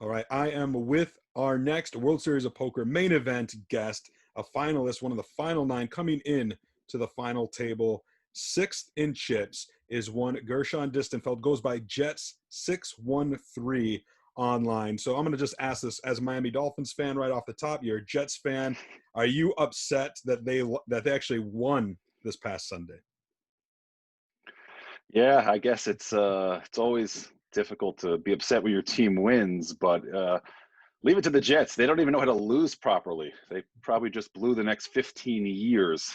All right, I am with our next World Series of Poker main event guest, a finalist, one of the final nine coming in to the final table. Sixth in chips is one Gershon Distenfeld, goes by Jets 613 online. So I'm going to just ask this as a Miami Dolphins fan right off the top. You're a Jets fan. Are you upset that they actually won this past Sunday? Yeah, I guess it's always difficult to be upset when your team wins, but leave it to the Jets. They don't even know how to lose properly. They probably just blew the next 15 years.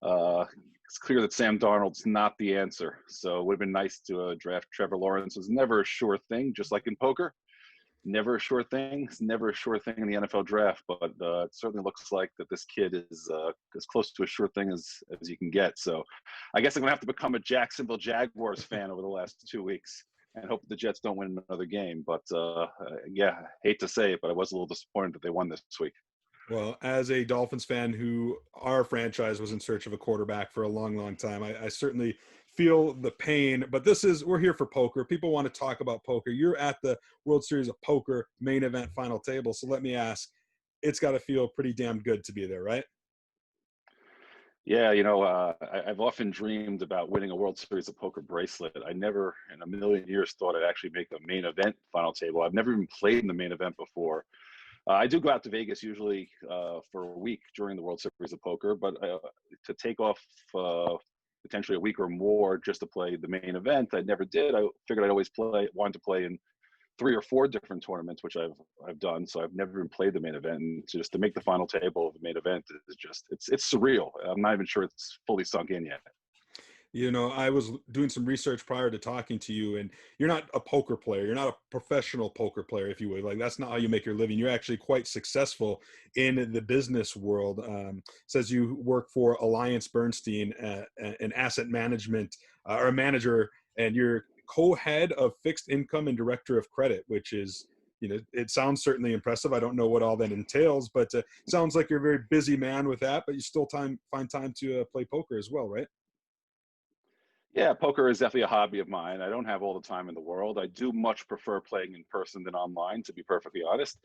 It's clear that Sam Darnold's not the answer. So it would have been nice to draft Trevor Lawrence. It was never a sure thing, just like in poker. Never a sure thing. It's never a sure thing in the NFL draft, but it certainly looks like that this kid is as close to a sure thing as you can get. So I guess I'm going to have to become a Jacksonville Jaguars fan over the last 2 weeks and hope the Jets don't win another game. But yeah, hate to say it, but I was a little disappointed that they won this week. Well, as a Dolphins fan who our franchise was in search of a quarterback for a long, long time, I certainly feel the pain. But we're here for poker. People want to talk about poker. You're at the World Series of Poker main event final table. So let me ask, it's got to feel pretty damn good to be there, right? Yeah, I've often dreamed about winning a World Series of Poker bracelet. I never in a million years thought I'd actually make the main event final table. I've never even played in the main event before. I do go out to Vegas usually for a week during the World Series of Poker, but to take off potentially a week or more just to play the main event, I never did. I figured I'd always wanted to play in 3 or 4 different tournaments, which I've done. So I've never even played the main event, and just to make the final table of the main event is just it's surreal. I'm not even sure it's fully sunk in yet. I was doing some research prior to talking to you, and you're not a poker player. You're not a professional poker player, if you would. Like, that's not how you make your living. You're actually quite successful in the business world. Says you work for Alliance Bernstein, an asset management or a manager, and you're co-head of fixed income and director of credit, which is, it sounds certainly impressive. I don't know what all that entails, but sounds like you're a very busy man with that, but you still find time to play poker as well, right? Yeah, poker is definitely a hobby of mine. I don't have all the time in the world. I do much prefer playing in person than online, to be perfectly honest.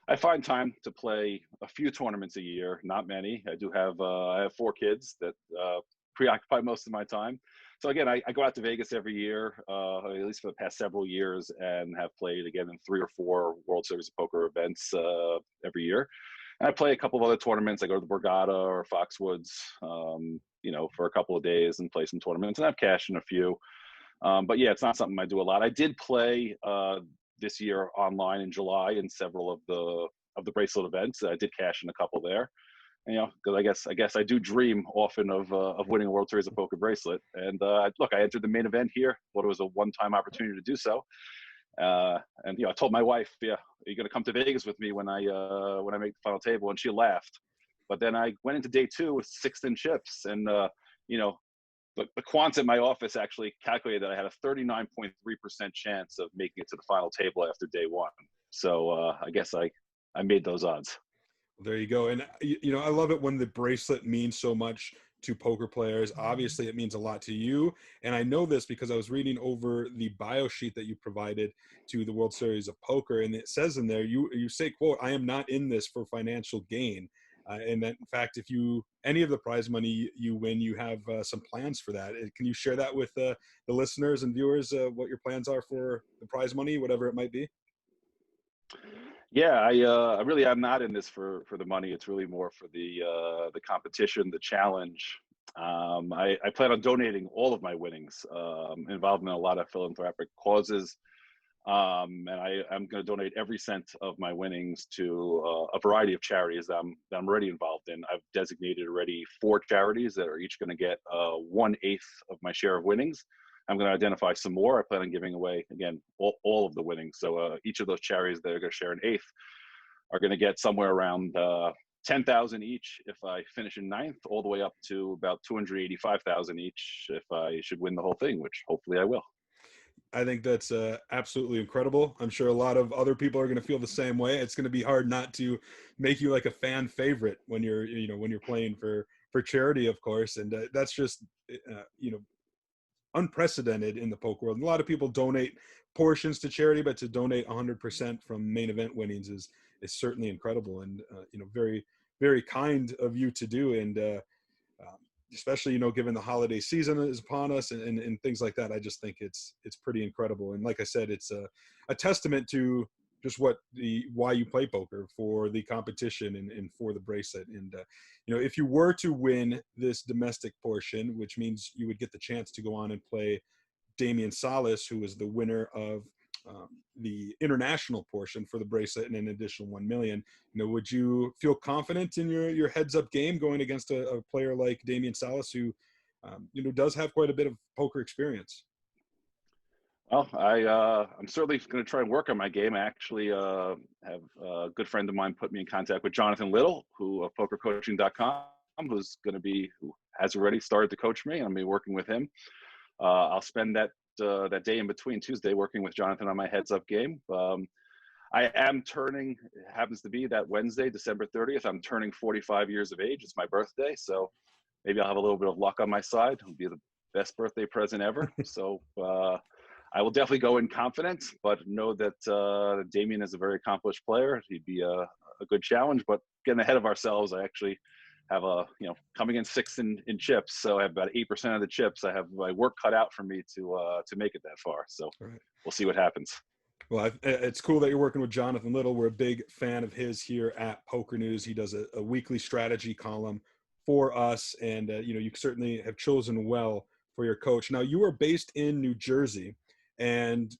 I find time to play a few tournaments a year, not many. I have 4 kids that preoccupy most of my time. So again, I go out to Vegas every year, at least for the past several years, and have played again in 3 or 4 World Series of Poker events every year. And I play a couple of other tournaments. I go to the Borgata or Foxwoods, for a couple of days and play some tournaments. And I've cashed in a few. But yeah, it's not something I do a lot. I did play this year online in July in several of the bracelet events. I did cash in a couple there. And, because I guess I do dream often of winning a World Series of Poker bracelet. And look, I entered the main event here. Thought it was a one-time opportunity to do so. And I told my wife, "Yeah, are you going to come to Vegas with me when I make the final table?" And she laughed. But then I went into day 2 with 6th in chips, and you know, the quants at my office actually calculated that I had a 39.3% chance of making it to the final table after day 1. So I guess I made those odds. There you go. And I love it when the bracelet means so much to poker players. Obviously, it means a lot to you. And I know this because I was reading over the bio sheet that you provided to the World Series of Poker, and it says in there, you say, "quote, I am not in this for financial gain." And that, in fact, if any of the prize money you win, you have some plans for that. Can you share that with the listeners and viewers, what your plans are for the prize money, whatever it might be? Yeah, I really am not in this for the money. It's really more for the competition, the challenge. I plan on donating all of my winnings, involved in a lot of philanthropic causes. And I'm going to donate every cent of my winnings to a variety of charities that I'm already involved in. I've designated already 4 charities that are each going to get 1/8 of my share of winnings. I'm going to identify some more. I plan on giving away, again, all of the winnings. So each of those charities that are going to share an eighth are going to get somewhere around 10,000 each if I finish in ninth, all the way up to about 285,000 each if I should win the whole thing, which hopefully I will. I think that's absolutely incredible. I'm sure a lot of other people are going to feel the same way. It's going to be hard not to make you like a fan favorite when you're playing for charity, of course. And that's just, uh, you know, unprecedented in the poker world. And a lot of people donate portions to charity, but to donate 100% from main event winnings is certainly incredible, and very, very kind of you to do. And um, especially, given the holiday season is upon us, and things like that, I just think it's pretty incredible. And like I said, it's a testament to just why you play poker, for the competition, and for the bracelet. And if you were to win this domestic portion, which means you would get the chance to go on and play Damian Salas, who was the winner of the international portion for the bracelet, and an additional 1 million. Would you feel confident in your heads up game going against a player like Damian Salas, who does have quite a bit of poker experience? Well, I'm certainly going to try and work on my game. I actually have a good friend of mine put me in contact with Jonathan Little, who of PokerCoaching.com, who has already started to coach me, and I'm going to be working with him. I'll spend that day in between Tuesday working with Jonathan on my heads up game. I am turning, it happens to be that Wednesday, December 30th, I'm turning 45 years of age. It's my birthday, so maybe I'll have a little bit of luck on my side. It'll be the best birthday present ever. So I will definitely go in confident, but know that Damien is a very accomplished player. He'd be a good challenge, but getting ahead of ourselves, I actually have coming in sixth in chips, so I have about 8% of the chips. I have my work cut out for me to make it that far. So Right. we'll see what happens. Well, it's cool that you're working with Jonathan Little. We're a big fan of his here at Poker News. He does a weekly strategy column for us, and you certainly have chosen well for your coach. Now, you are based in New Jersey, and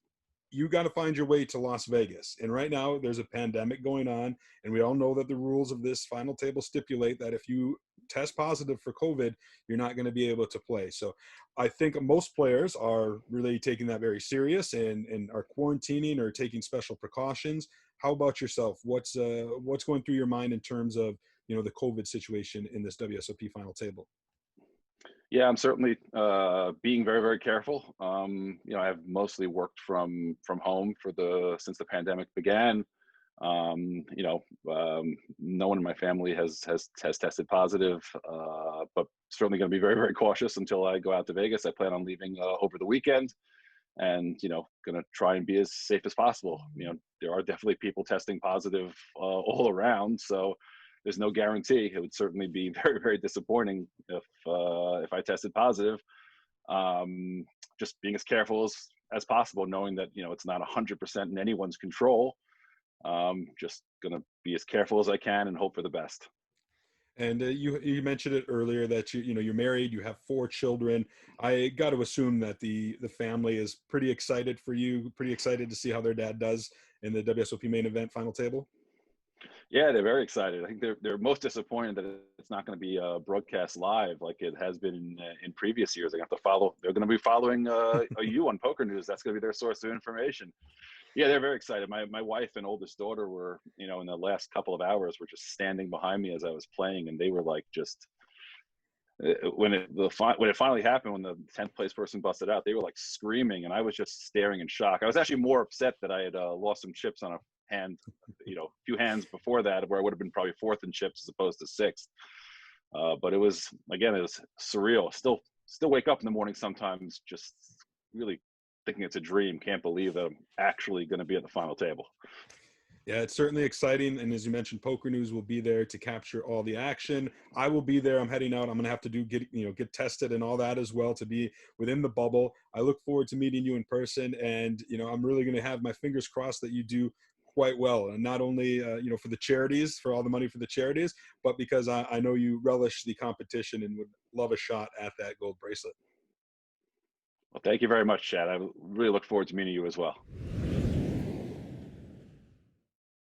you got to find your way to Las Vegas. And right now, there's a pandemic going on, and we all know that the rules of this final table stipulate that if you test positive for COVID, you're not going to be able to play. So I think most players are really taking that very serious, and are quarantining or taking special precautions. How about yourself? What's going through your mind in terms of the COVID situation in this WSOP final table? Yeah, I'm certainly being very, very careful. I've mostly worked from home since the pandemic began. No one in my family has tested positive, but certainly going to be very, very cautious until I go out to Vegas. I plan on leaving over the weekend, and going to try and be as safe as possible. There are definitely people testing positive all around, so there's no guarantee. It would certainly be very, very disappointing if I tested positive. Just being as careful as possible, knowing that it's not 100% in anyone's control. Just gonna be as careful as I can and hope for the best. And you mentioned it earlier that you're married, you have 4 children. I got to assume that the family is pretty excited for you, pretty excited to see how their dad does in the WSOP main event final table. Yeah, they're very excited. I think they're most disappointed that it's not going to be broadcast live like it has been in previous years. They're going to be following you on Poker News. That's going to be their source of information. Yeah, they're very excited. My wife and oldest daughter were, in the last couple of hours, were just standing behind me as I was playing, and they were like, just when it finally happened, when the 10th place person busted out, they were like screaming, and I was just staring in shock. I was actually more upset that I had lost some chips on a hand, a few hands before that, where I would have been probably fourth in chips as opposed to sixth. But it was surreal. Still wake up in the morning sometimes, just really thinking it's a dream. Can't believe that I'm actually going to be at the final table. Yeah, it's certainly exciting. And as you mentioned, Poker News will be there to capture all the action. I will be there. I'm heading out. I'm going to have to get tested and all that as well to be within the bubble. I look forward to meeting you in person. And, I'm really going to have my fingers crossed that you do quite well. And not only, for the charities, for all the money for the charities, but because I know you relish the competition and would love a shot at that gold bracelet. Well, thank you very much, Chad. I really look forward to meeting you as well.